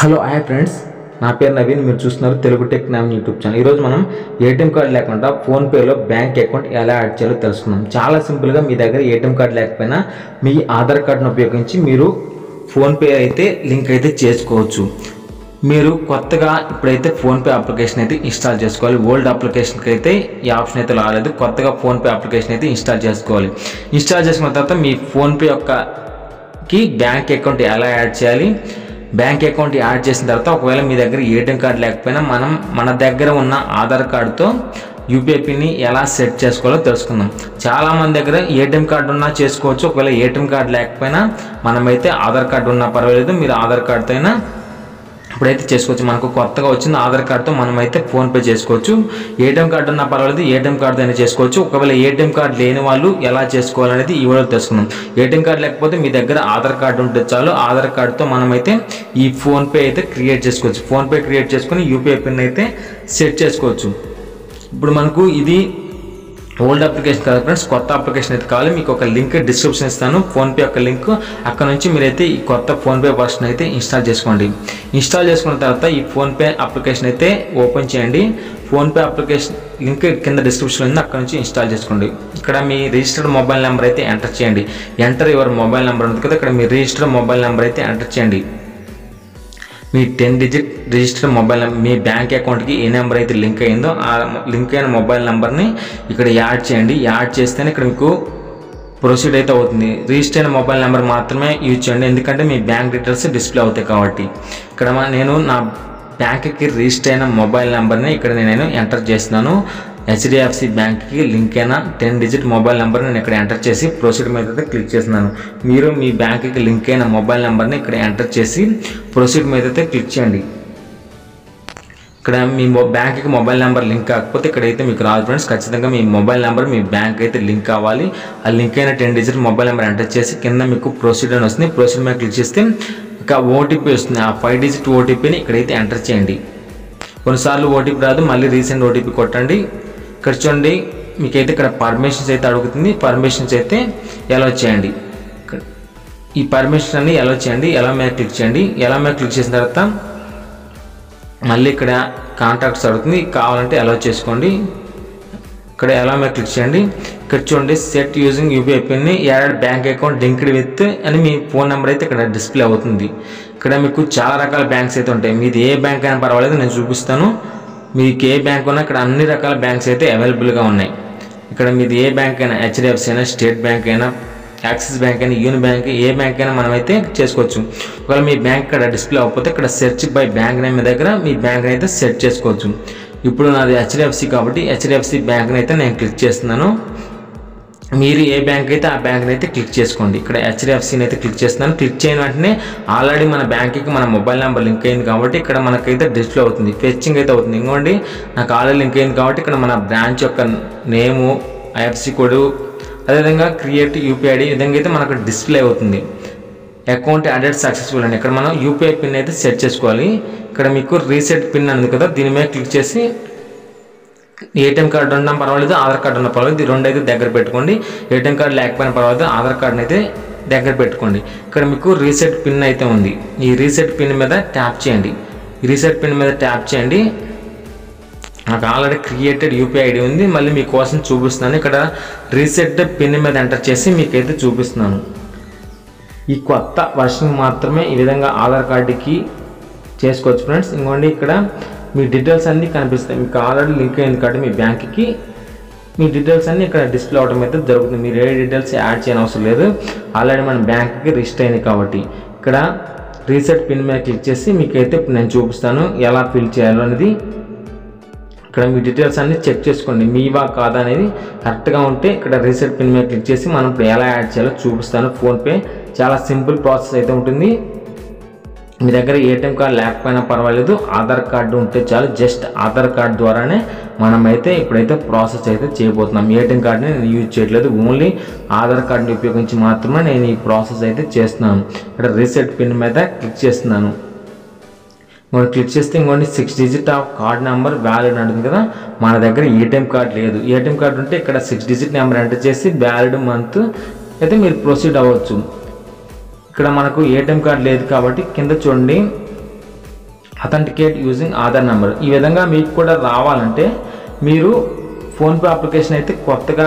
Hello hi friends, నా పేరు నవీన్. మీరు చూస్తున్నారు తెలుగు టెక్ నామ్ యూట్యూబ్ ఛానల్. ఈరోజు మనం ఏటీఎం కార్డు లేకుండా ఫోన్పేలో బ్యాంక్ అకౌంట్ ఎలా యాడ్ చేయాలో తెలుసుకుందాం. చాలా సింపుల్గా మీ దగ్గర ఏటీఎం కార్డు లేకపోయినా మీ ఆధార్ కార్డును ఉపయోగించి మీరు ఫోన్పే అయితే లింక్ అయితే చేసుకోవచ్చు. మీరు కొత్తగా ఇప్పుడైతే ఫోన్పే అప్లికేషన్ అయితే ఇన్స్టాల్ చేసుకోవాలి. ఓల్డ్ అప్లికేషన్కి అయితే ఈ ఆప్షన్ అయితే రాలేదు. కొత్తగా ఫోన్పే అప్లికేషన్ అయితే ఇన్స్టాల్ చేసుకోవాలి. ఇన్స్టాల్ చేసుకున్న తర్వాత మీ ఫోన్పే యొక్కకి బ్యాంక్ అకౌంట్ ఎలా యాడ్ చేయాలి, బ్యాంక్ అకౌంట్ యాడ్ చేసిన తర్వాత ఒకవేళ మీ దగ్గర ఏటీఎం కార్డు లేకపోయినా మన దగ్గర ఉన్న ఆధార్ కార్డుతో యూపీఐ పిన్ని ఎలా సెట్ చేసుకోవాలో తెలుసుకుందాం. చాలామంది దగ్గర ఏటీఎం కార్డు ఉన్నా చేసుకోవచ్చు. ఒకవేళ ఏటీఎం కార్డు లేకపోయినా మనమైతే ఆధార్ కార్డు ఉన్నా పర్వాలేదు, మీరు ఆధార్ కార్డుతో అయినా ఇప్పుడైతే చేసుకోవచ్చు. మనకు కొత్తగా వచ్చిన ఆధార్ కార్డుతో మనమైతే ఫోన్పే చేసుకోవచ్చు. ఏటీఎం కార్డు ఉన్నా పర్వాలేదు, ఏటీఎం కార్డుతో అయినా చేసుకోవచ్చు. ఒకవేళ ఏటీఎం కార్డు లేని వాళ్ళు ఎలా చేసుకోవాలనేది ఈ వీడియోలో తెలుసుకుందాం. ఏటీఎం కార్డు లేకపోతే మీ దగ్గర ఆధార్ కార్డు ఉంటే చాలు. ఆధార్ కార్డుతో మనమైతే ఈ ఫోన్పే అయితే క్రియేట్ చేసుకోవచ్చు. ఫోన్పే క్రియేట్ చేసుకుని యూపీఐ పిన్ అయితే సెట్ చేసుకోవచ్చు. ఇప్పుడు మనకు ఇది ఓల్డ్ అప్లికేషన్ కాదు ఫ్రెండ్స్, కొత్త అప్లికేషన్ అయితే కావాలి. మీకు ఒక లింక్ డిస్క్రిప్షన్ ఇస్తాను, ఫోన్పే యొక్క లింక్. అక్కడ నుంచి మీరైతే ఈ కొత్త ఫోన్పే వర్షన్ అయితే ఇన్స్టాల్ చేసుకోండి. ఇన్స్టాల్ చేసుకున్న తర్వాత ఈ ఫోన్పే అప్లికేషన్ అయితే ఓపెన్ చేయండి. ఫోన్పే అప్లికేషన్ లింక్ కింద డిస్క్రిప్షన్లో ఉంది, అక్కడ నుంచి ఇన్స్టాల్ చేసుకోండి. ఇక్కడ మీ రిజిస్టర్డ్ మొబైల్ నెంబర్ అయితే ఎంటర్ చేయండి. ఎంటర్ యువర్ మొబైల్ నెంబర్ ఉంది కదా, ఇక్కడ మీ రిజిస్టర్డ్ మొబైల్ నెంబర్ అయితే ఎంటర్ చేయండి. మీ 10 డిజిట్ రిజిస్టర్ మొబైల్ నెంబర్, మీ బ్యాంక్ అకౌంట్కి ఏ నెంబర్ అయితే లింక్ అయిందో ఆ లింక్ అయిన మొబైల్ నెంబర్ని ఇక్కడ యాడ్ చేయండి. యాడ్ చేస్తేనే ఇక్కడ మీకు ప్రొసీడ్ అయితే అవుతుంది. రిజిస్టర్ అయిన మొబైల్ నెంబర్ మాత్రమే యూజ్ చేయండి, ఎందుకంటే మీ బ్యాంక్ డీటెయిల్స్ డిస్ప్లే అవుతాయి కాబట్టి. ఇక్కడ నేను నా బ్యాంక్కి రిజిస్టర్ అయిన మొబైల్ నెంబర్ని ఇక్కడ నేను ఎంటర్ చేస్తున్నాను. హెచ్డిఎఫ్సి బ్యాంక్కి లింక్ అయిన 10 డిజిట్ మొబైల్ నెంబర్ నేను ఇక్కడ ఎంటర్ చేసి ప్రొసీడ్ మీద అయితే క్లిక్ చేస్తున్నాను. మీరు మీ బ్యాంక్కి లింక్ అయిన మొబైల్ నెంబర్ని ఇక్కడ ఎంటర్ చేసి ప్రొసీడ్ మీద అయితే క్లిక్ చేయండి. ఇక్కడ మీ బ్యాంక్కి మొబైల్ నెంబర్ లింక్ కాకపోతే ఇక్కడైతే మీకు రాదు ఫ్రెండ్స్. ఖచ్చితంగా మీ మొబైల్ నెంబర్ మీ బ్యాంక్ అయితే లింక్ కావాలి. ఆ లింక్ అయిన 10 డిజిట్ మొబైల్ నెంబర్ ఎంటర్ చేసి కింద మీకు ప్రొసీడ్ అని వస్తుంది. ప్రొసీడ్ మీద క్లిక్ చేస్తే ఒక ఓటీపీ వస్తుంది. ఆ 5 డిజిట్ ఓటీపీని ఇక్కడైతే ఎంటర్ చేయండి. కొన్నిసార్లు ఓటీపీ రాదు, మళ్ళీ రీసెంట్ ఓటీపీ కొట్టండి. ఇక్కడ చూడండి, మీకైతే ఇక్కడ పర్మిషన్స్ అయితే అడుగుతుంది. పర్మిషన్స్ అయితే ఎలా చేయండి. ఈ పర్మిషన్ అన్ని ఎలా చేయండి, ఎలా మీద క్లిక్ చేయండి. ఎలా మీద క్లిక్ చేసిన తర్వాత మళ్ళీ ఇక్కడ కాంటాక్ట్స్ అడుగుతుంది, కావాలంటే ఎలా చేసుకోండి. ఇక్కడ ఎలా మీద క్లిక్ చేయండి. ఇక్కడ చూడండి, సెట్ యూజింగ్ యూపీఐ పిన్ని add bank account linked with అని మీ ఫోన్ నెంబర్ అయితే ఇక్కడ డిస్ప్లే అవుతుంది. ఇక్కడ మీకు చాలా రకాల బ్యాంక్స్ అయితే ఉంటాయి. మీది ఏ బ్యాంక్ అయినా పర్వాలేదు, నేను చూపిస్తాను. మీకు ఏ బ్యాంక్ ఉన్నా ఇక్కడ అన్ని రకాల బ్యాంక్స్ అయితే అవైలబుల్గా ఉన్నాయి. ఇక్కడ మీది ఏ బ్యాంక్ అయినా, హెచ్డిఎఫ్సి అయినా, స్టేట్ బ్యాంక్ అయినా, యాక్సిస్ బ్యాంక్ అయినా, యూనియన్ బ్యాంక్, ఏ బ్యాంక్ అయినా మనమైతే చేసుకోవచ్చు. ఒకవేళ మీ బ్యాంక్ ఇక్కడ డిస్ప్లే అవ్వకపోతే ఇక్కడ సెర్చ్ బై బ్యాంక్ నేమ్ దగ్గర మీ బ్యాంక్ని అయితే సెర్చ్ చేసుకోవచ్చు. ఇప్పుడు నాది హెచ్డిఎఫ్సి కాబట్టి హెచ్డిఎఫ్సి బ్యాంక్ని అయితే నేను క్లిక్ చేస్తున్నాను. మీరు ఏ బ్యాంక్ అయితే ఆ బ్యాంక్ని అయితే క్లిక్ చేసుకోండి. ఇక్కడ హెచ్డిఎఫ్సిని అయితే క్లిక్ చేస్తున్నాను. క్లిక్ చేయని వెంటనే ఆల్రెడీ మన బ్యాంక్కి మన మొబైల్ నెంబర్ లింక్ అయింది కాబట్టి ఇక్కడ మనకైతే డిస్ప్లే అవుతుంది, ఫెచ్చింగ్ అయితే అవుతుంది. ఇంకోండి, నాకు ఆల్రెడీ లింక్ అయింది కాబట్టి ఇక్కడ మన బ్రాంచ్ యొక్క నేము, ఐఎఫ్సి కోడ్, అదేవిధంగా క్రియేట్ యూపీఐడి ఈ విధంగా అయితే మనకు డిస్ప్లే అవుతుంది. అకౌంట్ యాడెడ్ సక్సెస్ఫుల్ అని ఇక్కడ మనం యూపీఐ పిన్ అయితే సెట్ చేసుకోవాలి. ఇక్కడ మీకు రీసెట్ పిన్ అనేది కదా, దీని మీద క్లిక్ చేసి ఏటీఎం కార్డు ఉన్నా పర్వాలేదు, ఆధార్ కార్డు ఉన్నా పర్వాలేదు, ఈ రెండు అయితే దగ్గర పెట్టుకోండి. ఏటీఎం కార్డు లేకపోయినా పర్వాలేదు, ఆధార్ కార్డుని అయితే దగ్గర పెట్టుకోండి. ఇక్కడ మీకు రీసెట్ పిన్ అయితే ఉంది. ఈ రీసెట్ పిన్ మీద ట్యాప్ చేయండి. ఈ రీసెట్ పిన్ మీద ట్యాప్ చేయండి. నాకు ఆల్రెడీ క్రియేటెడ్ యూపీఐ ఐడి ఉంది, మళ్ళీ మీకోసం చూపిస్తున్నాను. ఇక్కడ రీసెట్ పిన్ మీద ఎంటర్ చేసి మీకైతే చూపిస్తున్నాను. ఈ కొత్త వర్షన్ మాత్రమే ఈ విధంగా ఆధార్ కార్డుకి చేసుకోవచ్చు ఫ్రెండ్స్. ఇంకోండి, ఇక్కడ మీ డీటెయిల్స్ అన్నీ కనిపిస్తాయి. మీకు ఆల్రెడీ లింక్ అయింది కాబట్టి మీ బ్యాంక్కి మీ డీటెయిల్స్ అన్నీ ఇక్కడ డిస్ప్లే అవడం అయితే జరుగుతుంది. మీరు ఏ డీటెయిల్స్ యాడ్ చేయని అవసరం లేదు, ఆల్రెడీ మన బ్యాంక్కి రిజిస్టర్ అయింది కాబట్టి. ఇక్కడ రీసెట్ పిన్ మీద క్లిక్ చేసి మీకైతే నేను చూపిస్తాను ఎలా ఫిల్ చేయాలో అనేది. ఇక్కడ మీ డీటెయిల్స్ అన్నీ చెక్ చేసుకోండి, మీవా కాదా అనేది. కరెక్ట్గా ఉంటే ఇక్కడ రీసెట్ పిన్ మీద క్లిక్ చేసి మనం ఇప్పుడు ఎలా యాడ్ చేయాలో చూపిస్తాను. ఫోన్పే చాలా సింపుల్ ప్రాసెస్ అయితే ఉంటుంది. మీ దగ్గర ఏటీఎం కార్డు లేకపోయినా పర్వాలేదు, ఆధార్ కార్డు ఉంటే చాలు. జస్ట్ ఆధార్ కార్డు ద్వారానే మనమైతే ఇప్పుడైతే ప్రాసెస్ అయితే చేయబోతున్నాం. ఏటీఎం కార్డుని నేను యూజ్ చేయట్లేదు, ఓన్లీ ఆధార్ కార్డుని ఉపయోగించి మాత్రమే నేను ఈ ప్రాసెస్ అయితే చేస్తున్నాను. ఇక్కడ రీసెట్ పిన్ మీద క్లిక్ చేస్తున్నాను. ఇంకోటి క్లిక్ చేస్తే ఇంకోటి 6 digit of card number valid అంటుంది కదా, మన దగ్గర ఏటీఎం కార్డు లేదు. ఏటీఎం కార్డు ఉంటే ఇక్కడ 6 డిజిట్ నెంబర్ ఎంటర్ చేసి వ్యాలిడ్ మంత్ అయితే మీరు ప్రొసీడ్ అవ్వచ్చు. ఇక్కడ మనకు ఏటీఎం కార్డు లేదు కాబట్టి కింద చూడండి, అథెంటికేట్ యూజింగ్ ఆధార్ నెంబర్. ఈ విధంగా మీకు కూడా రావాలంటే మీరు ఫోన్పే అప్లికేషన్ అయితే కొత్తగా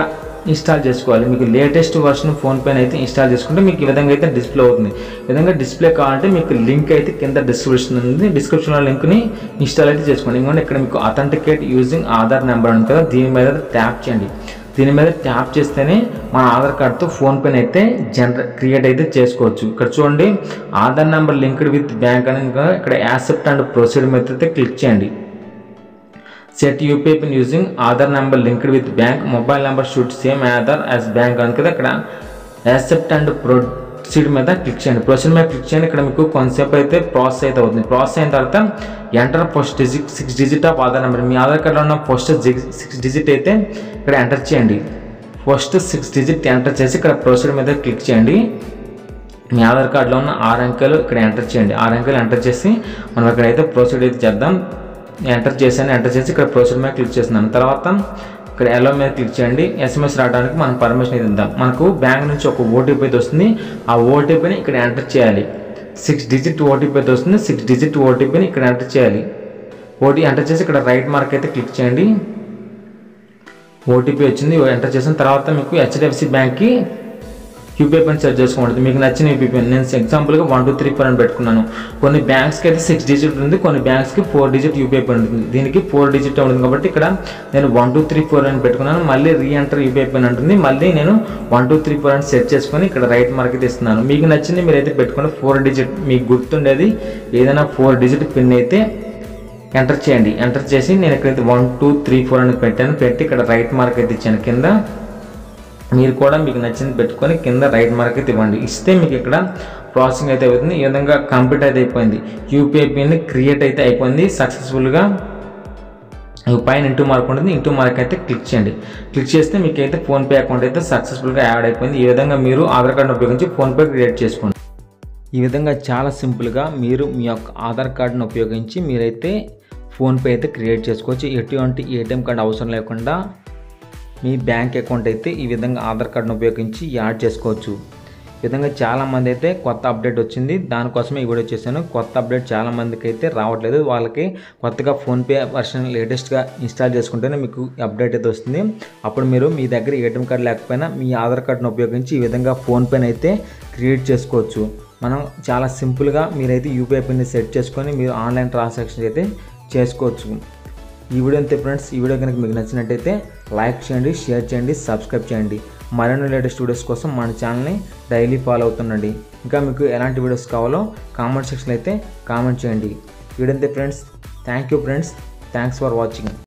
ఇన్స్టాల్ చేసుకోవాలి. మీకు లేటెస్ట్ వర్షన్ ఫోన్పేని అయితే ఇన్స్టాల్ చేసుకుంటే మీకు ఈ విధంగా అయితే డిస్ప్లే అవుతుంది. ఈ విధంగా డిస్ప్లే కావాలంటే మీకు లింక్ అయితే కింద డిస్క్రిప్షన్లో లింక్ని ఇన్స్టాల్ అయితే చేసుకోండి. ఇంకొంటే ఇక్కడ మీకు అథెంటికేట్ యూజింగ్ ఆధార్ నెంబర్ అని కదా, దీని మీద ట్యాప్ చేయండి. దీని మీద ట్యాప్ చేస్తేనే మన ఆధార్ కార్డ్తో ఫోన్పేని అయితే క్రియేట్ అయితే చేసుకోవచ్చు. ఇక్కడ చూడండి, Aadhaar number linked with bank అని ఇక్కడ యాక్సెప్ట్ అండ్ ప్రొసీడ్ మీద అయితే క్లిక్ చేయండి. Set UPI pin using Aadhaar number linked with bank, mobile number should same Aadhaar as bank అని కదా, ఇక్కడ యాక్సెప్ట్ అండ్ ప్రొసీడ్ మీద క్లిక్ చేయండి. ప్రొసీడ్ మీద క్లిక్ చేయండి. ఇక్కడ మీకు కొంతసేపు అయితే ప్రాసెస్ అయితే అవుతుంది. ప్రాసెస్ అయిన తర్వాత enter first 6 digit of Aadhaar number, మీ ఆధార్ కార్డులో ఉన్న ఫస్ట్ 6 డిజిట్ అయితే ఇక్కడ ఎంటర్ చేయండి. ఫస్ట్ 6 డిజిట్ ఎంటర్ చేసి ఇక్కడ ప్రొసీడ్ మీద క్లిక్ చేయండి. మీ ఆధార్ కార్డులో ఉన్న 6 అంకెలు ఇక్కడ ఎంటర్ చేయండి. 6 అంకెలు ఎంటర్ చేసి మనం ఇక్కడైతే ప్రొసీడ్ అయితే చేద్దాం. ఎంటర్ చేసి ఇక్కడ ప్రొసీడ్ మీద క్లిక్ చేస్తున్నాను. తర్వాత ఇక్కడ ఎల్లో మీద క్లిక్ చేయండి. SMS రావడానికి మనం పర్మిషన్ అయితే ఇద్దాం. మనకు బ్యాంక్ నుంచి ఒక ఓటీపీ అయితే వస్తుంది. ఆ ఓటీపీని ఇక్కడ ఎంటర్ చేయాలి. 6 డిజిట్ ఓటీపీ అయితే వస్తుంది. 6 డిజిట్ ఓటీపీని ఇక్కడ ఎంటర్ చేయాలి. ఎంటర్ చేసి ఇక్కడ రైట్ మార్క్ అయితే క్లిక్ చేయండి. ఓటీపీ వచ్చింది, ఎంటర్ చేసిన తర్వాత మీకు HDFC బ్యాంక్కి యూపీఐ పిన్ సెర్చ్ చేసుకోండి. మీకు నచ్చిన యూపీఐ పిన్, నేను ఎగ్జాంపుల్గా 1 2 3 4 అని పెట్టుకున్నాను. కొన్ని బ్యాంక్స్కి అయితే 6 డిజిట్ ఉంది, కొన్ని బ్యాంక్స్కి 4 డిజిట్ యూపీఐ పిన్ ఉంటుంది. దీనికి 4 డిజిట్ ఉంటుంది కాబట్టి ఇక్కడ నేను 1 2 3 4 అని పెట్టుకున్నాను. మళ్ళీ రీఎంటర్ యూపీఐ పిన్ ఉంటుంది. మళ్ళీ నేను 1 2 3 4 అని సెట్ చేసుకొని ఇక్కడ రైట్ మార్క్ అయితే ఇస్తున్నాను. మీకు నచ్చింది మీరైతే పెట్టుకోండి. 4 డిజిట్ మీకు గుర్తుండేది ఏదైనా 4 డిజిట్ పిన్ అయితే ఎంటర్ చేయండి. ఎంటర్ చేసి నేను ఇక్కడైతే 1 2 3 4 అని పెట్టాను. పెట్టి ఇక్కడ రైట్ మార్క్ అయితే ఇచ్చాను. కింద మీరు కూడా మీకు నచ్చింది పెట్టుకొని కింద రైట్ మార్క్ అయితే ఇవ్వండి. ఇస్తే మీకు ఇక్కడ ప్రాసెసింగ్ అయితే అవుతుంది. ఈ విధంగా కంప్లీట్ అయితే అయిపోయింది. యూపీఐ పిన్ క్రియేట్ అయితే అయిపోయింది సక్సెస్ఫుల్గా. పైన ఇంటూ మార్క్ ఉంటుంది. ఇంటూ మార్క్ అయితే క్లిక్ చేయండి. క్లిక్ చేస్తే మీకు అయితే ఫోన్పే అకౌంట్ అయితే సక్సెస్ఫుల్గా యాడ్ అయిపోయింది. ఈ విధంగా మీరు ఆధార్ కార్డును ఉపయోగించి ఫోన్పే క్రియేట్ చేసుకోండి. ఈ విధంగా చాలా సింపుల్గా మీరు మీ యొక్క ఆధార్ కార్డును ఉపయోగించి మీరైతే ఫోన్పే అయితే క్రియేట్ చేసుకోవచ్చు. ఎటువంటి ఏటీఎం కార్డు అవసరం లేకుండా మీ బ్యాంక్ అకౌంట్ అయితే ఈ విధంగా ఆధార్ కార్డును ఉపయోగించి యాడ్ చేసుకోవచ్చు. ఈ విధంగా చాలామంది అయితే కొత్త అప్డేట్ వచ్చింది, దానికోసమే ఈ వీడియో చేశాను. కొత్త అప్డేట్ చాలామందికి అయితే రావట్లేదు. వాళ్ళకి కొత్తగా ఫోన్పే వర్షన్ లేటెస్ట్గా ఇన్స్టాల్ చేసుకుంటేనే మీకు అప్డేట్ అయితే వస్తుంది. అప్పుడు మీరు మీ దగ్గర ఏటీఎం కార్డు లేకపోయినా మీ ఆధార్ కార్డును ఉపయోగించి ఈ విధంగా ఫోన్పేని అయితే క్రియేట్ చేసుకోవచ్చు. మనం చాలా సింపుల్గా మీరైతే యూపీఐ పిన్ని సెట్ చేసుకొని మీరు ఆన్లైన్ ట్రాన్సాక్షన్ అయితే చేసుకోవచ్చు. ఈ వీడియో అంతే ఫ్రెండ్స్. ఈ వీడియో కనుక మీకు నచ్చినట్టయితే లైక్ చేయండి, షేర్ చేయండి, సబ్స్క్రైబ్ చేయండి. మరిన్ని లేటెస్ట్ వీడియోస్ కోసం మన ఛానల్ని డైలీ ఫాలో అవుతుండండి. ఇంకా మీకు ఎలాంటి వీడియోస్ కావాలో కామెంట్ సెక్షన్లో అయితే కామెంట్ చేయండి. వీడియో అంతే friends. Thank you friends. Thanks for watching.